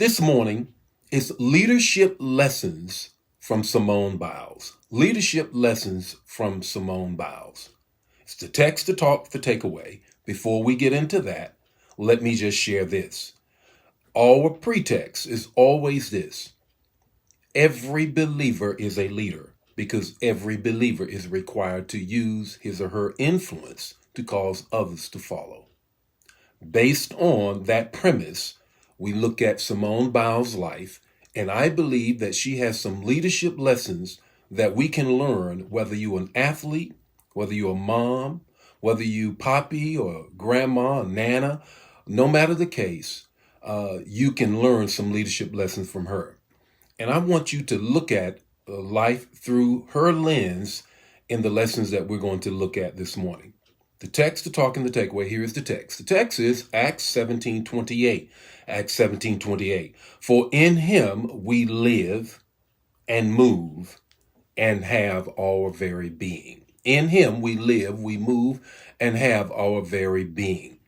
This morning is Leadership Lessons from Simone Biles. Leadership Lessons from Simone Biles. It's the text to talk, the takeaway. Before we get into that, let me just share this. Our pretext is always this. Every believer is a leader because every believer is required to use his or her influence to cause others to follow. Based on that premise, we look at Simone Biles' life, and I believe that she has some leadership lessons that we can learn, whether you're an athlete, whether you're a mom, whether you poppy or grandma, or nana, no matter the case, you can learn some leadership lessons from her. And I want you to look at life through her lens in the lessons that we're going to look at this morning. The text to talk and the takeaway, here is the text. The text is Acts 17:28. Acts 17:28. For in him we live and move and have our very being. In him we live, we move, and have our very being.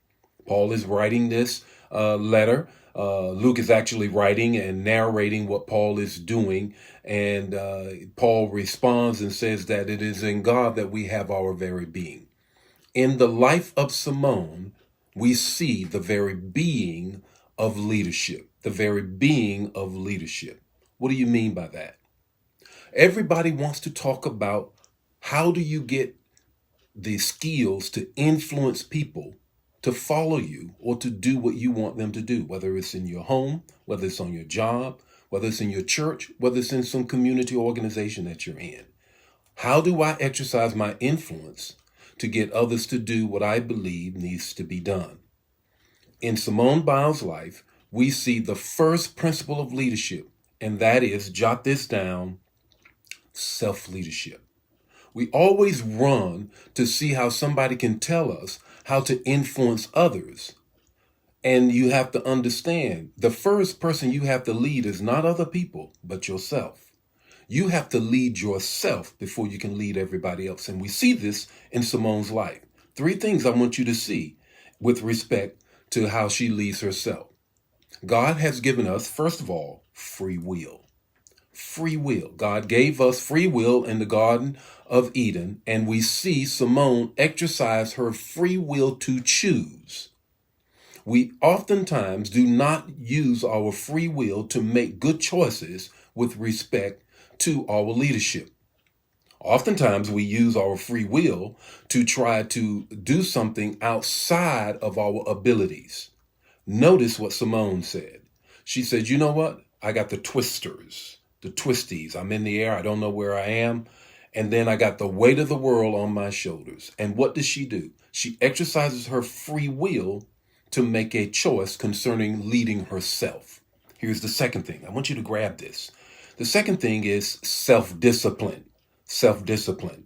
Paul is writing this letter. Luke is actually writing and narrating what Paul is doing. And Paul responds and says that it is in God that we have our very being. In the life of Simone, we see the very being of leadership, the very being of leadership. What do you mean by that? Everybody wants to talk about how do you get the skills to influence people to follow you or to do what you want them to do, whether it's in your home, whether it's on your job, whether it's in your church, whether it's in some community organization that you're in. How do I exercise my influence to get others to do what I believe needs to be done? In Simone Biles' life, we see the first principle of leadership, and that is, jot this down, self-leadership. We always run to see how somebody can tell us how to influence others. And you have to understand, the first person you have to lead is not other people, but yourself. You have to lead yourself before you can lead everybody else. And we see this in Simone's life. 3 things I want you to see with respect to how she leads herself. God has given us, first of all, free will. Free will. God gave us free will in the Garden of Eden, and we see Simone exercise her free will to choose. We oftentimes do not use our free will to make good choices with respect to our leadership. Oftentimes we use our free will to try to do something outside of our abilities. Notice what Simone said. She said, you know what? I got the twisters, the twisties. I'm in the air. I don't know where I am. And then I got the weight of the world on my shoulders. And what does she do? She exercises her free will to make a choice concerning leading herself. Here's the second thing. I want you to grab this. The second thing is self-discipline. Self-discipline.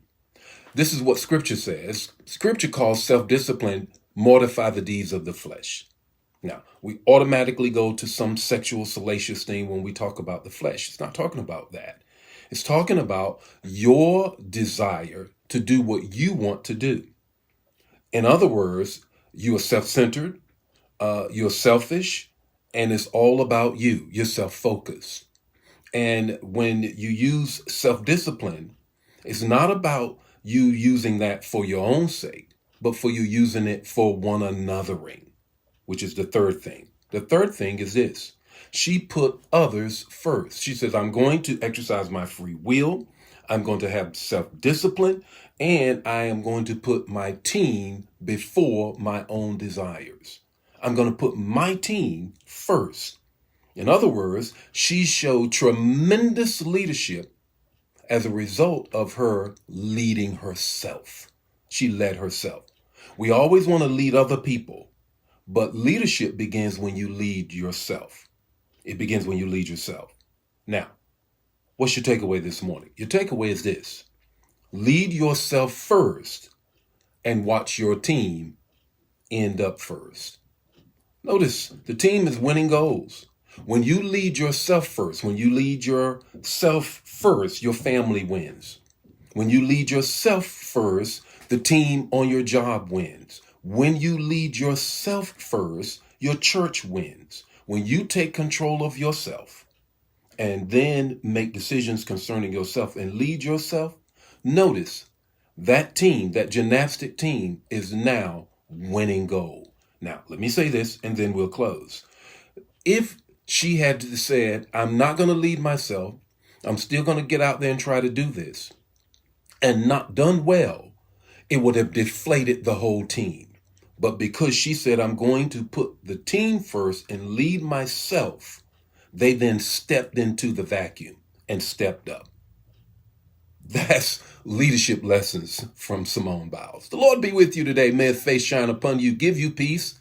This is what Scripture says. Scripture calls self-discipline mortify the deeds of the flesh. Now, we automatically go to some sexual salacious thing when we talk about the flesh. It's not talking about that. It's talking about your desire to do what you want to do. In other words, you are self-centered, you're selfish, and it's all about you. You're self-focused. And when you use self-discipline, it's not about you using that for your own sake, but for you using it for one anothering, which is the third thing. The third thing is this. She put others first. She says, I'm going to exercise my free will. I'm going to have self-discipline, and I am going to put my team before my own desires. I'm going to put my team first. In other words, she showed tremendous leadership as a result of her leading herself. She led herself. We always want to lead other people, but leadership begins when you lead yourself. It begins when you lead yourself. Now, what's your takeaway this morning? Your takeaway is this. Lead yourself first and watch your team end up first. Notice the team is winning goals. When you lead yourself first, when you lead yourself first, your family wins. When you lead yourself first, the team on your job wins. When you lead yourself first, your church wins. When you take control of yourself and then make decisions concerning yourself and lead yourself, notice that team, that gymnastic team, is now winning gold. Now, let me say this and then we'll close. If she had said, I'm not going to lead myself, I'm still going to get out there and try to do this, and not done well, it would have deflated the whole team. But because she said, I'm going to put the team first and lead myself, they then stepped into the vacuum and stepped up. That's leadership lessons from Simone Biles. The Lord be with you today. May his face shine upon you, give you peace.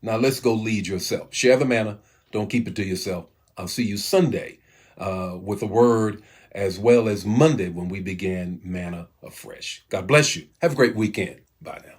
Now let's go lead yourself. Share the manna. Don't keep it to yourself. I'll see you Sunday with a word, as well as Monday when we begin Manna Afresh. God bless you. Have a great weekend. Bye now.